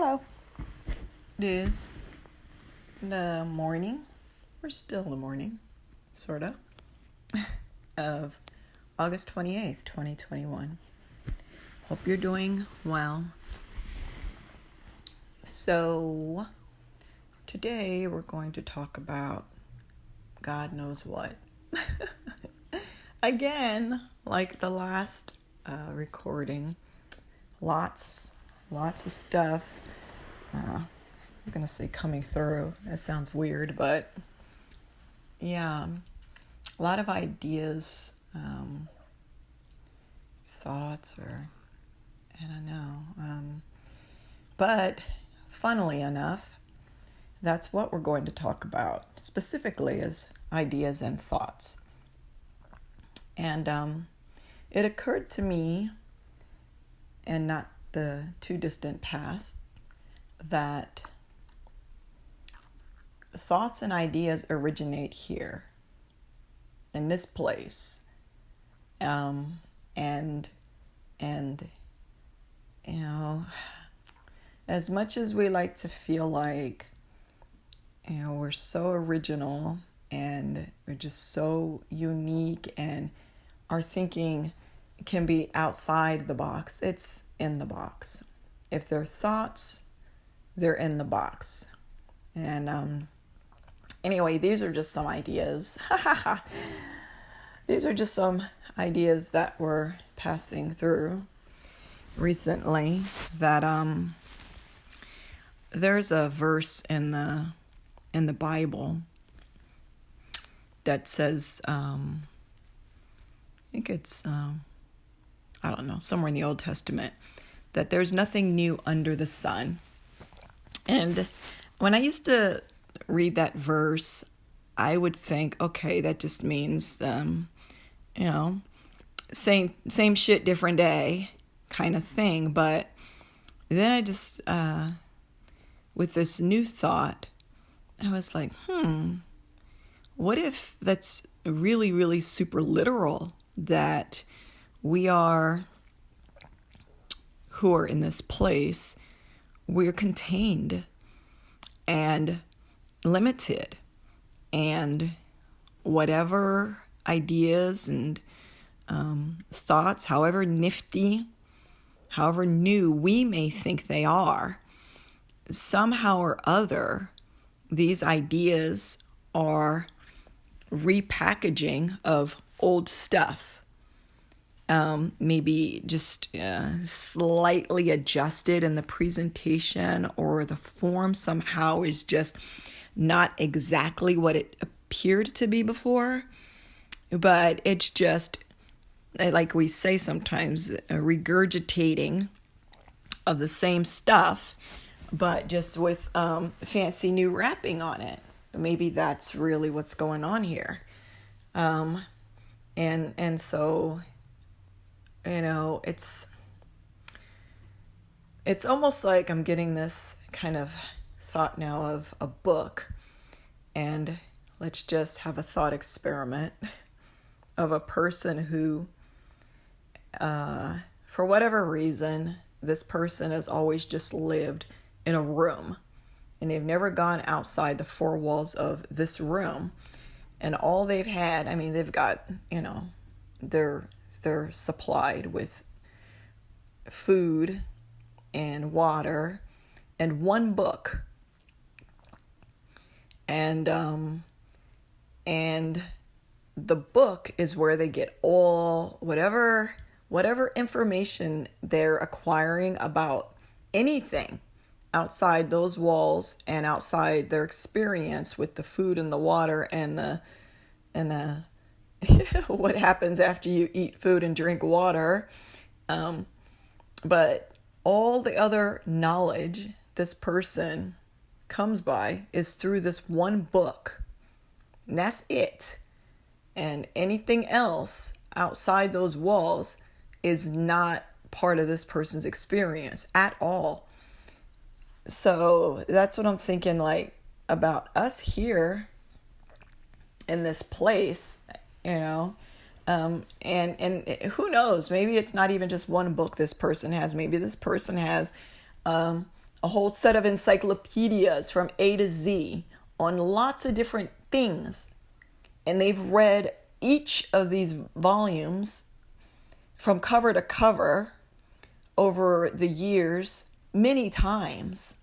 Hello. It is the morning, or still the morning, sort of August 28th, 2021. Hope you're doing well. So, today we're going to talk about God knows what. Again, like the last recording, lots of stuff. I'm going to say coming through. That sounds weird, but yeah, a lot of ideas, thoughts, or I don't know. But funnily enough, that's what we're going to talk about specifically is ideas and thoughts. And it occurred to me, and not the too distant past, that thoughts and ideas originate here, in this place, and you know, as much as we like to feel like, we're so original and we're just so unique, and our thinking can be outside the box, it's in the box. If they're thoughts, they're in the box. And anyway, these are just some ideas. These are just some ideas that were passing through recently. That there's a verse in the Bible that says, I think it's I don't know, somewhere in the Old Testament, that there's nothing new under the sun. And when I used to read that verse, I would think, okay, that just means, same shit, different day kind of thing. But then I just, with this new thought, I was like, what if that's really, really super literal, that we are, who are in this place, we're contained and limited, and whatever ideas and thoughts, however nifty, however new we may think they are, somehow or other, these ideas are repackaging of old stuff. Maybe just slightly adjusted in the presentation, or the form somehow is just not exactly what it appeared to be before, but it's just, like we say sometimes, a regurgitating of the same stuff, but just with fancy new wrapping on it. Maybe that's really what's going on here. And so, it's almost like I'm getting this kind of thought now of a book, and let's just have a thought experiment of a person who, for whatever reason, this person has always just lived in a room, and they've never gone outside the four walls of this room. And all they've had, they've got, they're supplied with food and water and one book. And the book is where they get all whatever information they're acquiring about anything outside those walls, and outside their experience with the food and the water and the what happens after you eat food and drink water. But all the other knowledge this person comes by is through this one book. And that's it. And anything else outside those walls is not part of this person's experience at all. So that's what I'm thinking, like, about us here in this place, and who knows, maybe it's not even just one book this person has. Maybe this person has a a whole set of encyclopedias from A to Z on lots of different things. And they've read each of these volumes from cover to cover over the years many times.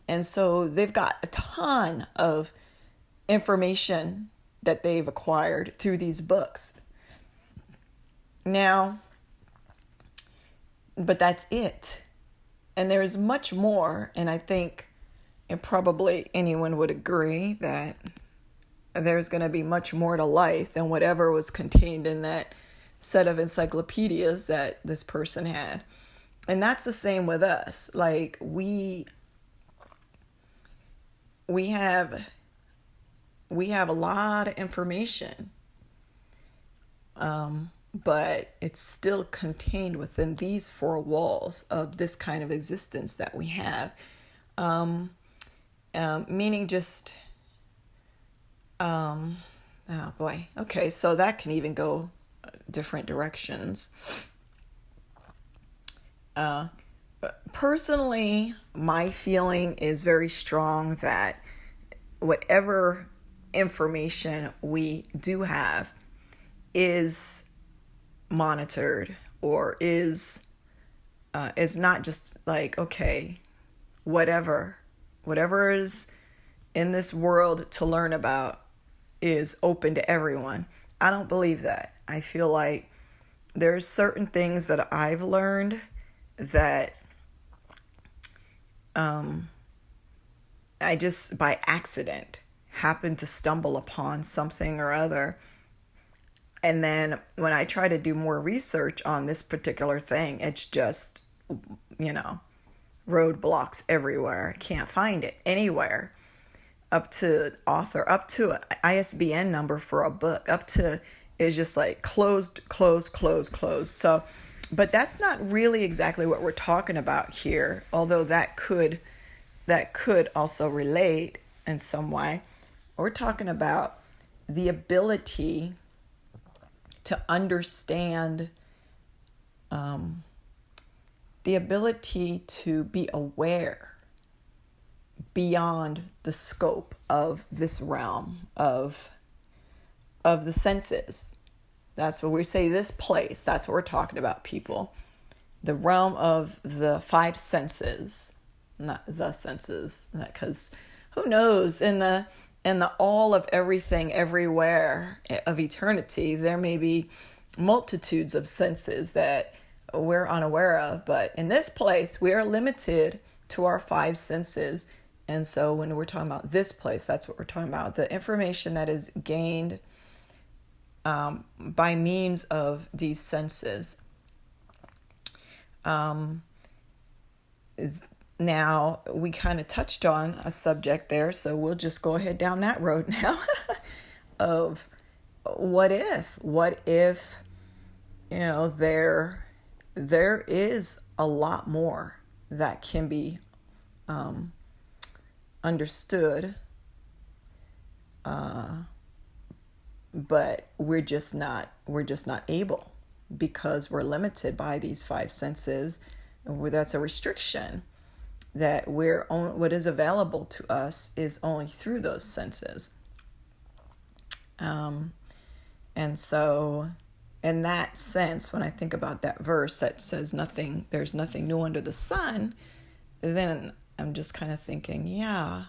And so they've got a ton of information that they've acquired through these books. Now, but that's it. And there's much more. And I think, and probably anyone would agree, that there's going to be much more to life than whatever was contained in that set of encyclopedias that this person had. And that's the same with us. Like we have a lot of information, but it's still contained within these four walls of this kind of existence that we have. Meaning just, oh boy, okay, so that can even go different directions. Personally, my feeling is very strong that whatever information we do have is monitored, or is not just like, okay, whatever is in this world to learn about is open to everyone. I don't believe that. I feel like there's certain things that I've learned that I just by accident happened to stumble upon something or other. And then when I try to do more research on this particular thing, it's just, roadblocks everywhere. I can't find it anywhere. Up to author, up to an ISBN number for a book, up to is just like closed. So, but that's not really exactly what we're talking about here, although that could also relate in some way. We're talking about the ability to understand, the ability to be aware beyond the scope of this realm of the senses. That's what we say, this place. That's what we're talking about, people. The realm of the five senses, not the senses, because who knows, in the all of everything, everywhere of eternity, there may be multitudes of senses that we're unaware of. But in this place, we are limited to our five senses. And so when we're talking about this place, that's what we're talking about. The information that is gained by means of these senses. Now, we kind of touched on a subject there, so we'll just go ahead down that road now of what if, there is a lot more that can be understood, but we're just not able, because we're limited by these five senses. That's a restriction, that what is available to us is only through those senses. And so in that sense, when I think about that verse that says there's nothing new under the sun, then I'm just kind of thinking, yeah,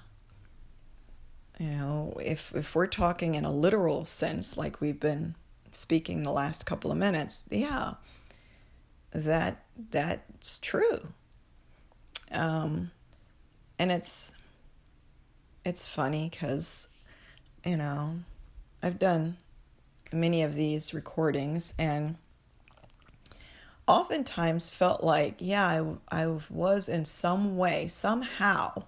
if we're talking in a literal sense, like we've been speaking the last couple of minutes, yeah, that's true. And it's funny because, I've done many of these recordings and oftentimes felt like, yeah, I was in some way, somehow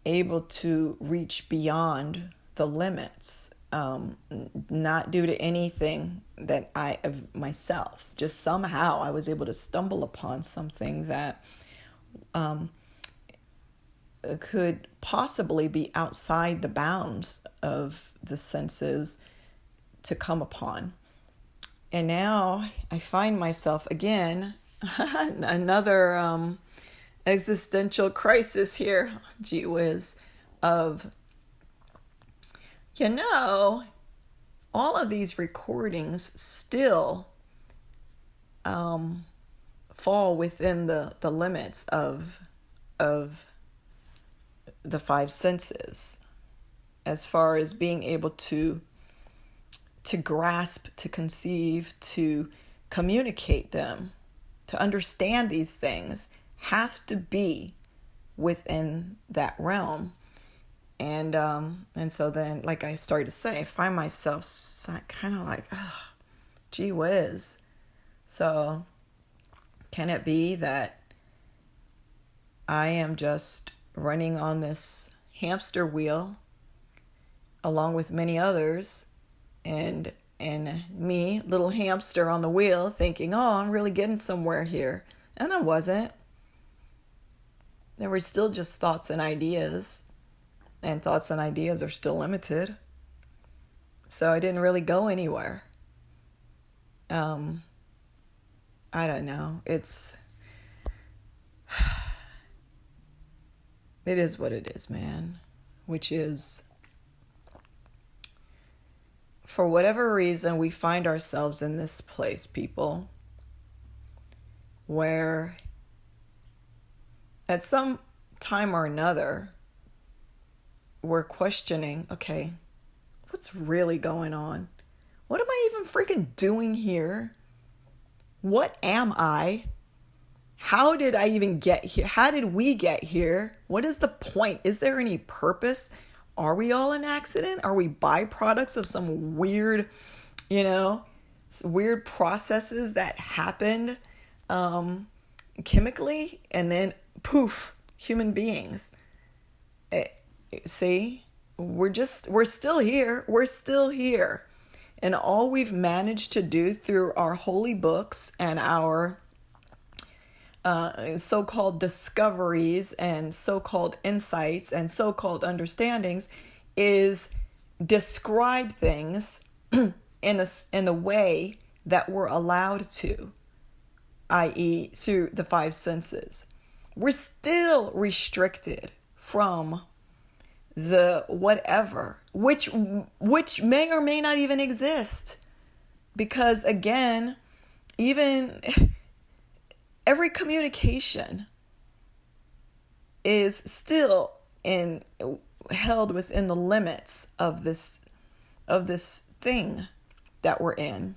able to reach beyond the limits, not due to anything that of myself. Just somehow I was able to stumble upon something that could possibly be outside the bounds of the senses to come upon. And now I find myself again, another existential crisis here, gee whiz, of, all of these recordings still fall within the limits of the five senses, as far as being able to grasp, to conceive, to communicate them, to understand these things, have to be within that realm. And so then, like I started to say, I find myself kind of like, gee whiz. So can it be that I am just running on this hamster wheel along with many others, and me, little hamster on the wheel, thinking, oh, I'm really getting somewhere here. And I wasn't. There were still just thoughts and ideas. And thoughts and ideas are still limited. So I didn't really go anywhere. I don't know. It is what it is, man. Which is, for whatever reason, we find ourselves in this place, people, where at some time or another, we're questioning, okay, what's really going on? What am I even freaking doing here? What am I? How did I even get here? How did we get here? What is the point? Is there any purpose? Are we all an accident? Are we byproducts of some weird, weird processes that happened chemically, and then poof, human beings? See, we're still here. We're still here. And all we've managed to do through our holy books and our so-called discoveries and so-called insights and so-called understandings is describe things in the way that we're allowed to, i.e. through the five senses. We're still restricted from the whatever, which may or may not even exist. Because again, even every communication is still held within the limits of this thing that we're in.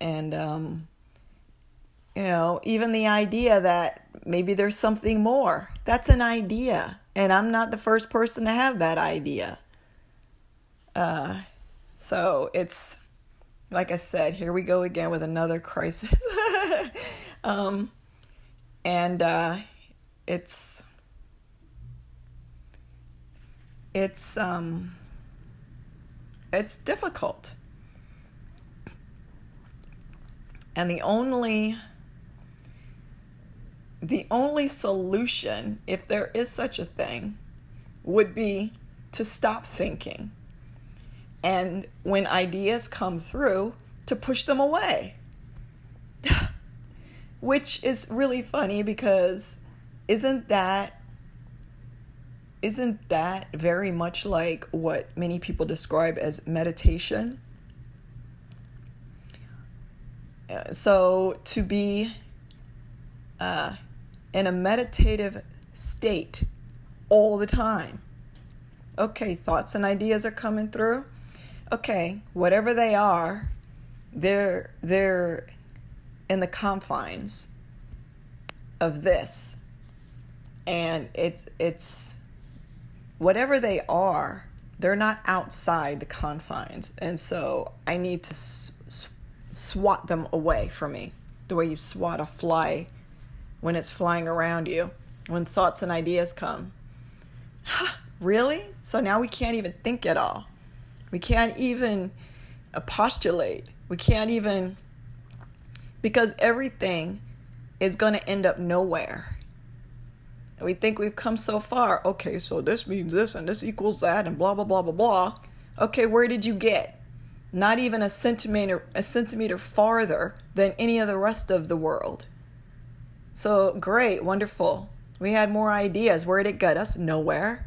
And even the idea that maybe there's something more, that's an idea. And I'm not the first person to have that idea. So it's, like I said, here we go again with another crisis. It's difficult. And the only solution, if there is such a thing, would be to stop thinking. And when ideas come through, to push them away. Which is really funny, because isn't that very much like what many people describe as meditation? So to be in a meditative state all the time. Okay, thoughts and ideas are coming through. Okay, whatever they are, they're in the confines of this. And it's whatever they are, they're not outside the confines. And so I need to swat them away from me, the way you swat a fly when it's flying around you, when thoughts and ideas come. Really? So now we can't even think at all. We can't even postulate. We can't even, because everything is going to end up nowhere. We think we've come so far. Okay, so this means this and this equals that and blah, blah, blah, blah, blah. Okay, where did you get? Not even a centimeter farther than any of the rest of the world. So great, wonderful. We had more ideas. Where did it get us? Nowhere.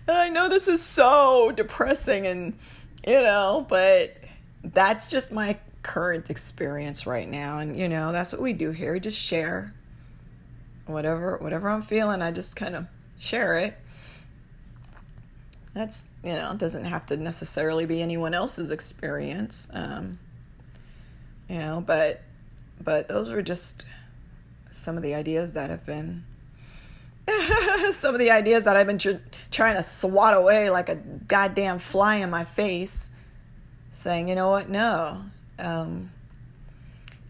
I know this is so depressing and, but that's just my current experience right now. And, that's what we do here. We just share whatever I'm feeling. I just kind of share it. That's, it doesn't have to necessarily be anyone else's experience. But those are just some of the ideas that have been some of the ideas that I've been trying to swat away like a goddamn fly in my face, saying, you know what, no. And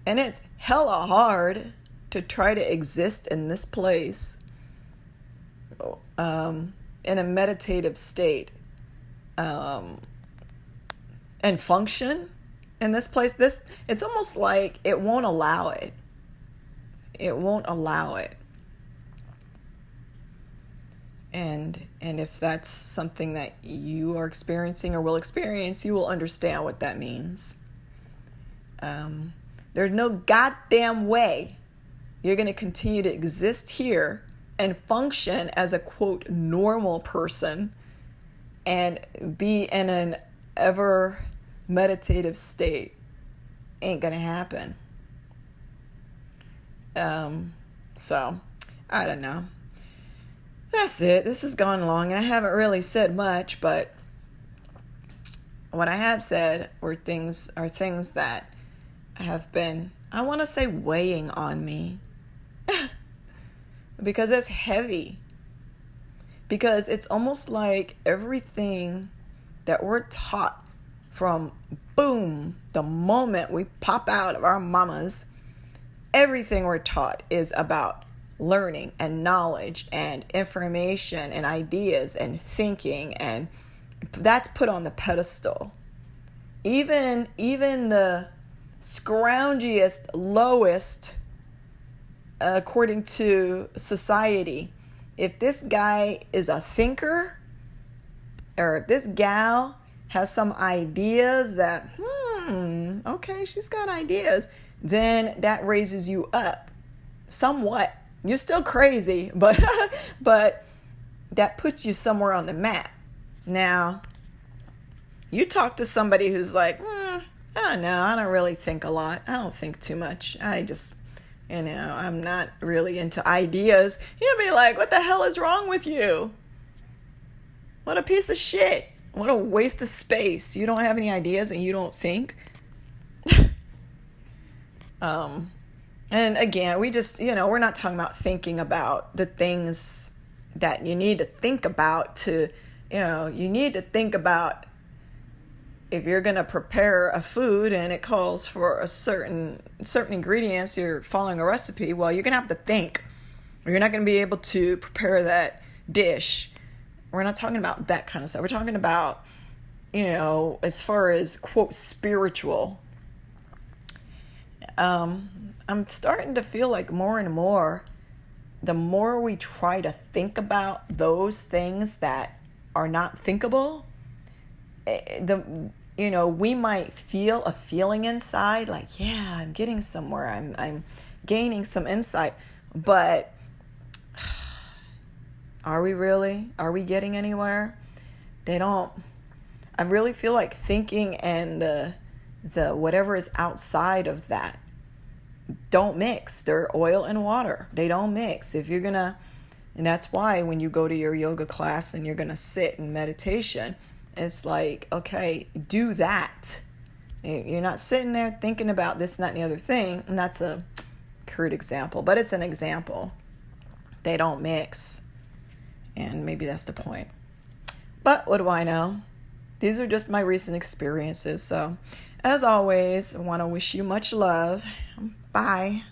it's hella hard to try to exist in this place in a meditative state and function in this place. It's almost like it won't allow it. It won't allow it. And if that's something that you are experiencing or will experience, you will understand what that means. There's no goddamn way you're going to continue to exist here and function as a, quote, normal person and be in an ever meditative state. Ain't going to happen. So, I don't know. That's it. This has gone long, and I haven't really said much, but what I have said are things that have been, I want to say, weighing on me. Because it's heavy. Because it's almost like everything that we're taught from, boom, the moment we pop out of our mamas, everything we're taught is about learning and knowledge and information and ideas and thinking, and that's put on the pedestal. Even the scroungiest, lowest, according to society, if this guy is a thinker, or if this gal has some ideas that, okay, she's got ideas, then that raises you up somewhat. You're still crazy, but that puts you somewhere on the map. Now, you talk to somebody who's like, I don't know, I don't really think a lot. I don't think too much. I just, I'm not really into ideas. You'll be like, what the hell is wrong with you? What a piece of shit. What a waste of space. You don't have any ideas and you don't think. And again, we just, we're not talking about thinking about the things that you need to think about to, you need to think about if you're going to prepare a food and it calls for a certain ingredients, you're following a recipe, well, you're going to have to think, or you're not going to be able to prepare that dish. We're not talking about that kind of stuff. We're talking about, as far as, quote, spiritual. I'm starting to feel like more and more, the more we try to think about those things that are not thinkable, we might feel a feeling inside like, yeah, I'm getting somewhere. I'm gaining some insight, but are we really? Are we getting anywhere? I really feel like thinking and the whatever is outside of that don't mix. They're oil and water. They don't mix. And that's why when you go to your yoga class and you're going to sit in meditation, it's like, okay, do that. You're not sitting there thinking about this, that, and the other thing. And that's a crude example, but it's an example. They don't mix. And maybe that's the point. But what do I know? These are just my recent experiences. So, as always, I want to wish you much love. Bye.